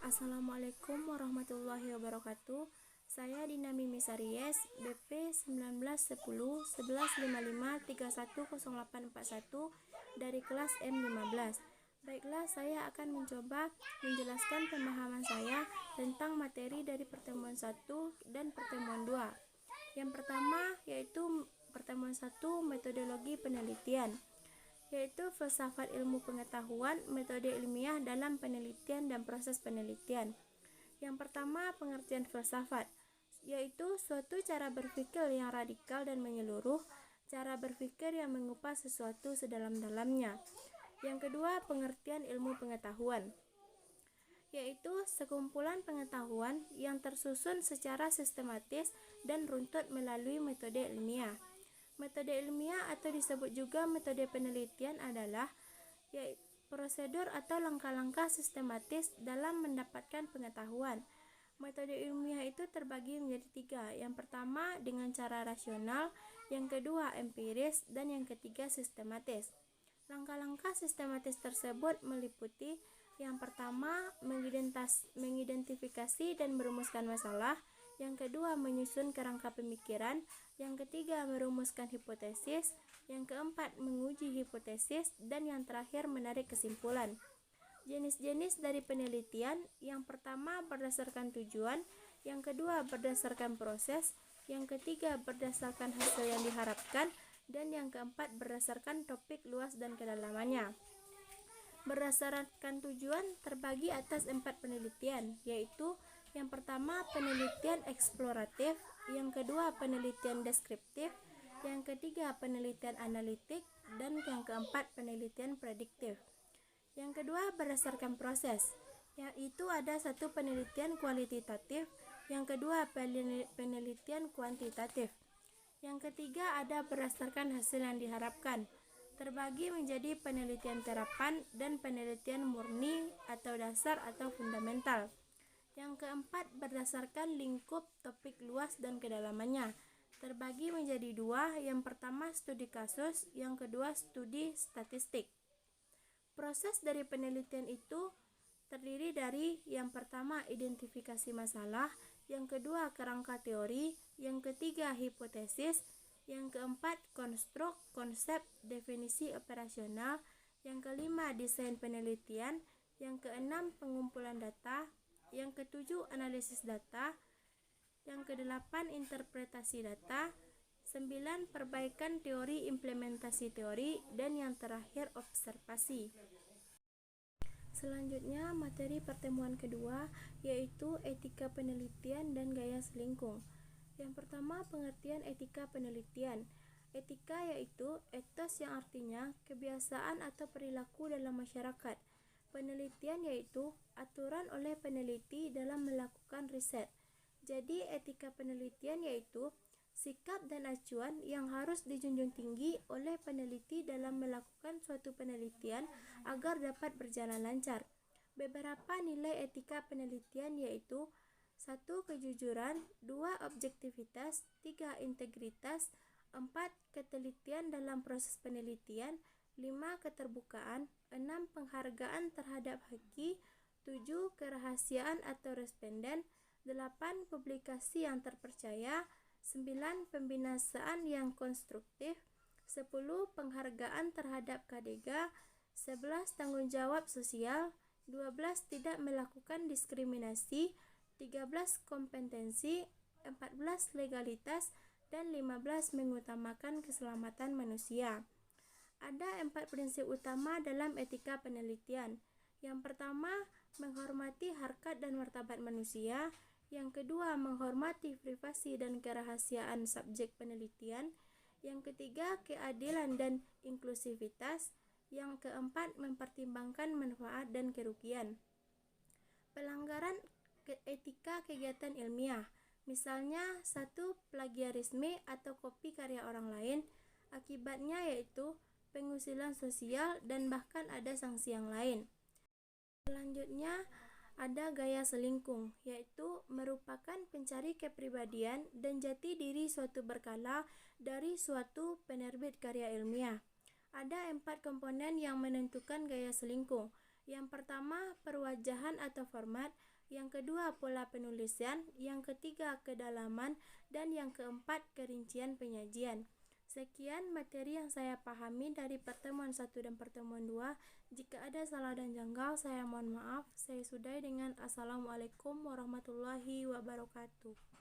Assalamualaikum warahmatullahi wabarakatuh. Saya Dina Mimi Saries, BP 1910 1155 310841 dari kelas M15. Baiklah, saya akan mencoba menjelaskan pemahaman saya tentang materi dari pertemuan 1 dan pertemuan 2. Yang pertama yaitu pertemuan 1, metodologi penelitian, yaitu filsafat ilmu pengetahuan, metode ilmiah dalam penelitian dan proses penelitian. Yang pertama, pengertian filsafat, yaitu suatu cara berpikir yang radikal dan menyeluruh, cara berpikir yang mengupas sesuatu sedalam-dalamnya. Yang kedua, pengertian ilmu pengetahuan, yaitu sekumpulan pengetahuan yang tersusun secara sistematis dan runtut melalui metode ilmiah. Metode ilmiah atau disebut juga metode penelitian adalah prosedur atau langkah-langkah sistematis dalam mendapatkan pengetahuan. Metode ilmiah itu terbagi menjadi 3. Yang pertama dengan cara rasional, yang kedua empiris, dan yang ketiga sistematis. Langkah-langkah sistematis tersebut meliputi: yang pertama mengidentifikasi dan merumuskan masalah, yang kedua menyusun kerangka pemikiran, yang ketiga merumuskan hipotesis, yang keempat menguji hipotesis, dan yang terakhir menarik kesimpulan. Jenis-jenis dari penelitian: yang pertama berdasarkan tujuan, yang kedua berdasarkan proses, yang ketiga berdasarkan hasil yang diharapkan, dan yang keempat berdasarkan topik luas dan kedalamannya. Berdasarkan tujuan terbagi atas 4 penelitian, yaitu yang pertama penelitian eksploratif, yang kedua penelitian deskriptif, yang ketiga penelitian analitik, dan yang keempat penelitian prediktif. Yang kedua berdasarkan proses, yaitu ada satu penelitian kualitatif, yang kedua penelitian kuantitatif, yang ketiga ada berdasarkan hasil yang diharapkan. Terbagi menjadi penelitian terapan dan penelitian murni atau dasar atau fundamental. Yang keempat berdasarkan lingkup topik luas dan kedalamannya. Terbagi menjadi 2, yang pertama studi kasus, yang kedua studi statistik. Proses dari penelitian itu terdiri dari yang pertama identifikasi masalah, yang kedua kerangka teori, yang ketiga hipotesis, yang keempat konstruk, konsep, definisi operasional, yang kelima desain penelitian, yang keenam pengumpulan data, yang ketujuh analisis data, yang kedelapan interpretasi data, 9 perbaikan teori implementasi teori, dan yang terakhir observasi. Selanjutnya materi pertemuan kedua yaitu etika penelitian dan gaya selingkuh. Yang pertama pengertian etika penelitian. Etika yaitu etos yang artinya kebiasaan atau perilaku dalam masyarakat. Penelitian yaitu aturan oleh peneliti dalam melakukan riset. Jadi etika penelitian yaitu sikap dan acuan yang harus dijunjung tinggi oleh peneliti dalam melakukan suatu penelitian agar dapat berjalan lancar. Beberapa nilai etika penelitian yaitu 1. Kejujuran, 2. Objektivitas, 3. Integritas, 4. Ketelitian dalam proses penelitian, 5. Keterbukaan, 6. Penghargaan terhadap haki, 7. Kerahasiaan atau responden, 8. Publikasi yang terpercaya, 9. Pembinasaan yang konstruktif, 10. Penghargaan terhadap KDGA, 11. Tanggung jawab sosial, 12. Tidak melakukan diskriminasi, 13. Kompetensi, 14. Legalitas, dan 15. Mengutamakan keselamatan manusia. Ada 4 prinsip utama dalam etika penelitian. Yang pertama, menghormati harkat dan martabat manusia. Yang kedua, menghormati privasi dan kerahasiaan subjek penelitian. Yang ketiga, keadilan dan inklusivitas. Yang keempat, mempertimbangkan manfaat dan kerugian. Pelanggaran etika kegiatan ilmiah, misalnya 1. Plagiarisme atau kopi karya orang lain. Akibatnya yaitu pengusilan sosial dan bahkan ada sanksi yang lain. Selanjutnya ada gaya selingkuh, yaitu merupakan pencari kepribadian dan jati diri suatu berkala dari suatu penerbit karya ilmiah. Ada 4 komponen yang menentukan gaya selingkuh, Yang pertama, perwajahan atau format. Yang kedua, pola penulisan. Yang ketiga, kedalaman. Dan yang keempat, kerincian penyajian. Sekian materi yang saya pahami dari pertemuan 1 dan pertemuan 2. Jika ada salah dan janggal, saya mohon maaf. Saya sudahi dengan Assalamualaikum warahmatullahi wabarakatuh.